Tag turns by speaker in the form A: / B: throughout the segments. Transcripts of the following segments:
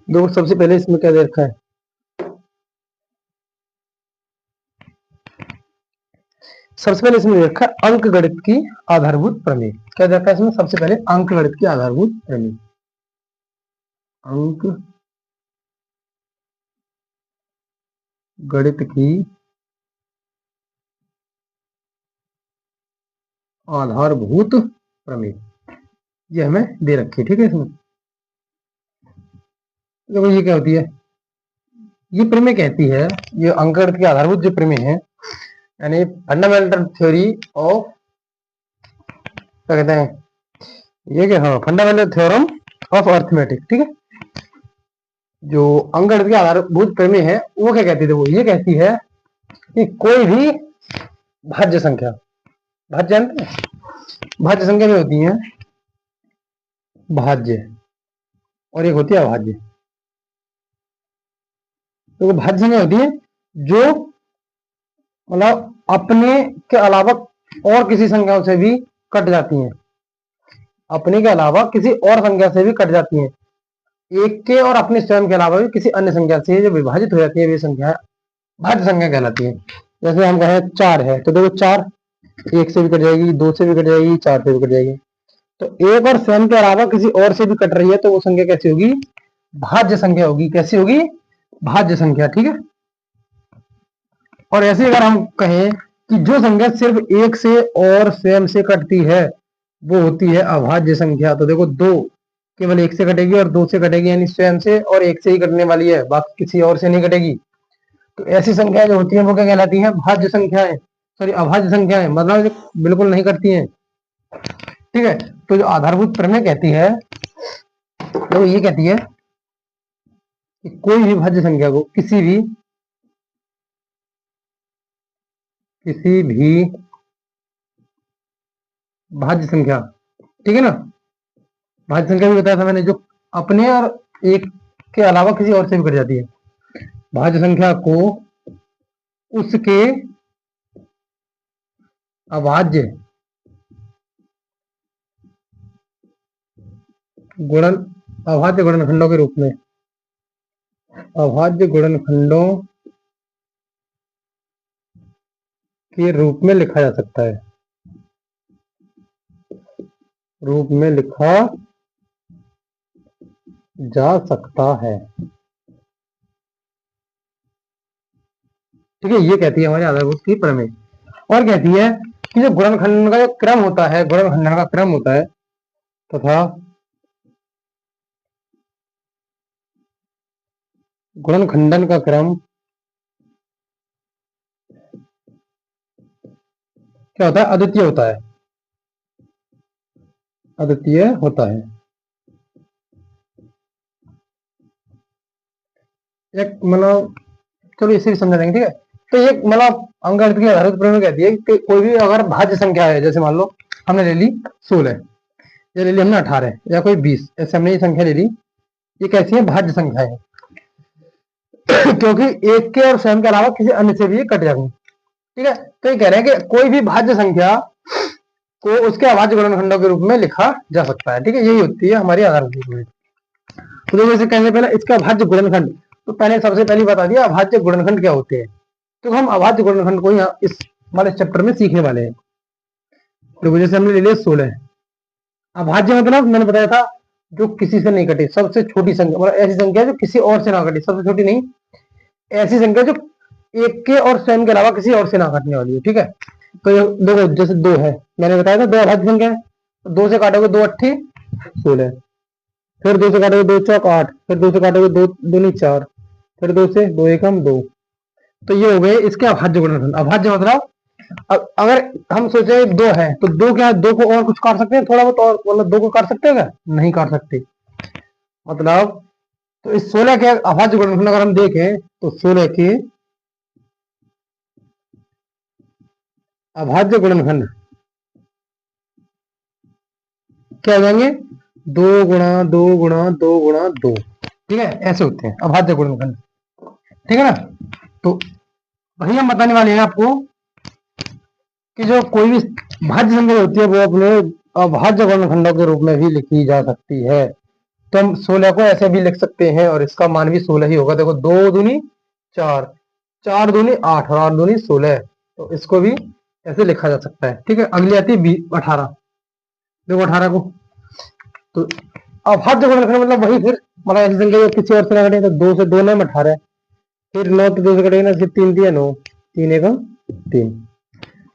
A: देखो सबसे पहले इसमें क्या दे रखा है, सबसे पहले इसमें दे रखा है अंक गणित की आधारभूत प्रमेय। क्या दे रखा है इसमें? सबसे पहले अंक गणित की आधारभूत प्रमेय। अंक गणित की आधारभूत प्रमेय ये हमें दे रखी है। ठीक है, इसमें देखो ये क्या होती है, ये प्रमेय कहती है, ये अंक गणित की आधारभूत जो प्रमेय है, यानी फंडामेंटल थ्योरी ऑफ, क्या कहते हैं ये, क्या, हाँ, फंडामेंटल थ्योरम ऑफ अर्थमेटिक। ठीक है, जो अंक गणित की आधारभूत प्रमेय है वो क्या कहती है, वो ये कहती है कि कोई भी भाज्य संख्या, भाज्य जानते हैं, भाज्य संख्या में होती है भाज्य और एक होती है अभाज्य। तो भाज्य संख्या होती है जो मतलब अपने के अलावा और किसी संख्या से भी कट जाती हैं, अपने के अलावा किसी और संख्या से भी कट जाती हैं, एक के और अपने स्वयं के अलावा भी किसी अन्य संख्या से जो विभाजित हो जाती है वे संख्या भाज्य संख्या कहलाती है। जैसे हम कहें 4 है तो देखो 4 एक से भी कट जाएगी, 2 से भी कट जाएगी, 4 से भी कट जाएगी। तो एक और स्वयं के अलावा किसी और से भी कट रही है तो वो संख्या कैसी होगी? भाज्य संख्या होगी। कैसी होगी? भाज्य संख्या। ठीक है, और ऐसे अगर हम कहें कि जो संख्या सिर्फ एक से और स्वयं से कटती है वो होती है अभाज्य संख्या। तो देखो 2 केवल एक से कटेगी और 2 से कटेगी, यानी स्वयं से और एक से ही कटने वाली है, बाकी किसी और से नहीं कटेगी। तो ऐसी संख्या जो होती है वो क्या कहलाती है? भाज्य संख्याएं, सॉरी अभाज्य संख्याएं, मतलब जो बिल्कुल नहीं करती हैं। ठीक है, तो जो आधारभूत प्रमेय कहती है वो ये कहती है कि कोई भी भाज्य संख्या को किसी भी भाज्य संख्या, ठीक है ना, भाज्य संख्या भी बताया था मैंने, जो अपने और एक के अलावा किसी और से भी कट जाती है, भाज्य संख्या को उसके अभाज्य गुणनखंडों के रूप में, अभाज्य गुणनखंडों के रूप में लिखा जा सकता है, रूप में लिखा जा सकता है। ठीक है, ये कहती है हमारी आधारभूत की प्रमेय। और कहती है कि जो गुणनखंड का जो क्रम होता है, गुणनखंडन का क्रम होता है तथा गुणनखंडन का क्रम क्या होता है? अद्वितीय होता है, अद्वितीय होता है। एक मतलब, चलो इसे भी समझा देंगे। ठीक है, तो एक मतलब अंक गणित की आधारभूत प्रमेय कहती है कि कोई भी अगर भाज्य संख्या है, जैसे मान लो हमने ले ली 16 या ले ली हमने 18 या कोई 20, ऐसे हमने ये संख्या ले ली, ये कैसी है? भाज्य संख्या है क्योंकि एक के और स्वयं के अलावा किसी अन्य से भी कट जाएंगे। ठीक है, तो ये कह रहे हैं कि कोई भी भाज्य संख्या को उसके अभाज्य गुणनखंडों के रूप में लिखा जा सकता है। ठीक है, यही होती है हमारी आधारभूत प्रमेय। तो देखो इसे कहने पहले इसका अभाज्य गुणनखंड, तो पहले सबसे पहले बता दिया अभाज्य गुणनखंड क्या होते हैं। तो हम अभाज्य गुणनखंड को यहाँ इस हमारे चैप्टर में सीखने वाले हैं। तो जैसे हमने ले लिया 16, अभाज्य मतलब मैंने बताया था जो किसी से नहीं कटी, सबसे छोटी संख्या, मतलब ऐसी संख्या जो किसी और से ना कटी, सबसे छोटी नहीं, ऐसी संख्या जो एक के और स्वयं के अलावा किसी और से ना काटने वाली है। ठीक है, तो देखो जैसे 2 है, मैंने बताया था 2 अभाज्य संख्या है, तो 2 से काटोगे 2 अट्ठी 16, फिर 2 से काटोगे 2 चौक 8, फिर 2 से काटोगे 2 दूनी 4, फिर 2 से 2 एकम 2। तो ये हो गए इसके अभाज्य गुणनखंड। अभाज्य मतलब अब अगर हम सोचे 2 है तो 2 क्या है? 2 को और कुछ काट सकते हैं थोड़ा बहुत, और मतलब 2 को काट सकते हैं क्या? नहीं काट सकते। मतलब तो इस 16 के अभाज्य गुणनखंड अगर हम देखें तो 16 के अभाज्य गुणनखंड क्या हो जाएंगे? 2 गुणा 2 गुणा 2 गुणा 2। ठीक है, ऐसे होते हैं अभाज्य गुणनखंड। ठीक है ना, तो वही हम बताने वाले हैं आपको कि जो कोई भी भाज्य संख्या होती है वो अपने अभाज्य गुणनखंडों के रूप में भी लिखी जा सकती है। तो हम 16 को ऐसे भी लिख सकते हैं और इसका मान भी 16 ही होगा। देखो 2 दूनी 4, 4 दूनी 8 और 8 दूनी 16, तो इसको भी ऐसे लिखा जा सकता है। ठीक है, अगली आती है 18। देखो 18 को तो अभाज्य गुणन लिखना मतलब वही, फिर मतलब ऐसी संख्या जो किसी और से ना घटे, तो 2 से 2 में 18, फिर 9 तो 2 से घटेगा ना, 3 दिया 9, 3 एक 3।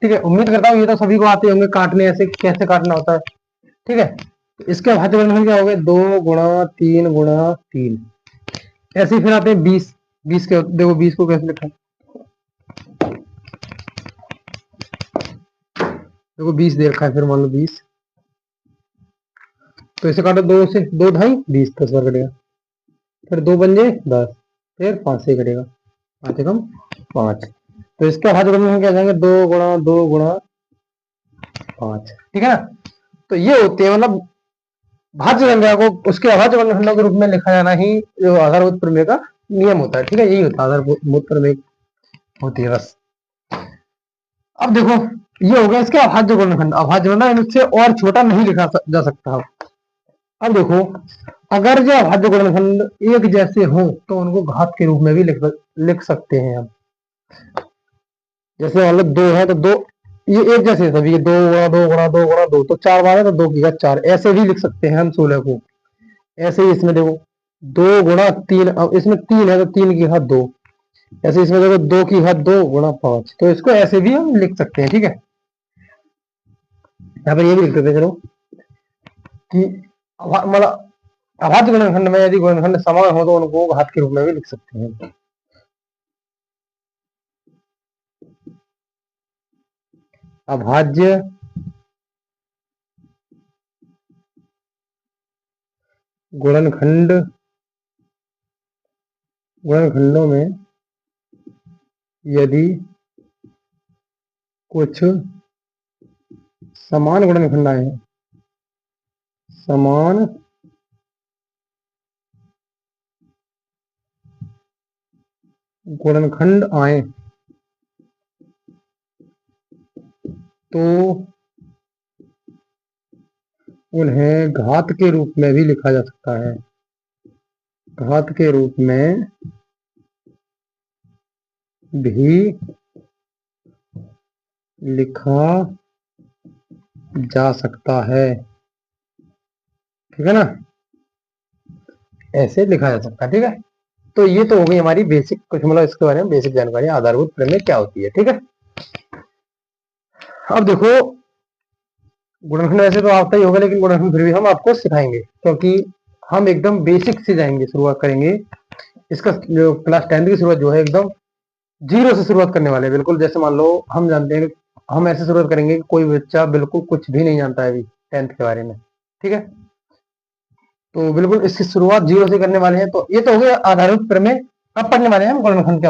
A: ठीक है, उम्मीद करता हूँ ये तो सभी को आते होंगे काटने, ऐसे कैसे काटना होता है। ठीक है, तो इसके अभाज्य गुणनखंड क्या हो गए, 2 गुणा 3 गुणा 3। ऐसे ही फिर आते हैं 20। 20 के देखो 20 को कैसे लिखा, देखो 20 दे रखा है, फिर मान लो 20, तो इसे काटो 2 से, 2 ढाई 20, 10 बार कटेगा, फिर 2 पंजे 10, फिर 5 से कटेगा, 5 एकम 5। तो इसके अभाज्य गुणनखंड क्या जाएंगे, 2 गुणा 2 गुणा 5। ठीक है ना, तो ये होते हैं मतलब भाज्य संख्या को उसके अभाज्य गुणनखंडों के रूप में लिखा जाना ही जो आधारभूत प्रमेय का नियम होता है। ठीक है, यही होता है आधारभूत प्रमेय होती है बस। अब देखो ये हो गया इसके अभाज्य गुणनखंड। अभाज्य गुणनखंड इससे और छोटा नहीं लिखा जा सकता। अब देखो अगर जो अभाज्य गुणनखंड एक जैसे हो तो उनको घात के रूप में भी लिख सकते हैं हम। जैसे मान लो 2 है तो 2, ये एक जैसे है सभी, 2 गुणा 2 गुणा 2 गुणा 2, तो 4 बार है तो 2 की घात 4, ऐसे भी लिख सकते हैं हम 16 को। ऐसे ही इसमें देखो 2 गुणा 3, अब इसमें 3 है तो 3 की घात 2, ऐसे इसमें देखो 2 की घात 2 गुणा 5, तो इसको ऐसे भी हम लिख सकते हैं। ठीक है, यहाँ पर ये भी लिख देते हैं चलो कि मतलब अभाज्य गुणनखंड में यदि गुणनखंड समान हो तो उनको घात के रूप में भी लिख सकते हैं। अभाज्य गुणनखंड गुणनखंडों में यदि कुछ समान गुणनखंड आए हैं, समान गुणनखंड आए तो उन्हें घात के रूप में भी लिखा जा सकता है। घात के रूप में भी लिखा जा सकता है। ठीक है ना, ऐसे लिखा जा सकता है। ठीक है, तो ये तो हो गई हमारी बेसिक कुछ मतलब इसके बारे में बेसिक जानकारी, आधारभूत प्रमेय क्या होती है। ठीक है, अब देखो गुणनखंड ऐसे तो आता ही होगा, लेकिन गुणनखंड फिर भी हम आपको सिखाएंगे क्योंकि हम एकदम बेसिक से जाएंगे, शुरुआत करेंगे। इसका जो क्लास 10 की शुरुआत जो है एकदम जीरो से शुरुआत करने वाले हैं। बिल्कुल जैसे मान लो हम जानते हैं, हम ऐसे शुरुआत करेंगे कि कोई बच्चा बिल्कुल कुछ भी नहीं जानता है अभी 10th के बारे में। ठीक है, तो बिल्कुल इसकी शुरुआत जीरो से करने वाले हैं। तो ये तो हो गया आधारभूत प्रमेय। अब पढ़ने वाले हैं हम गुणनखंड क्या होता है।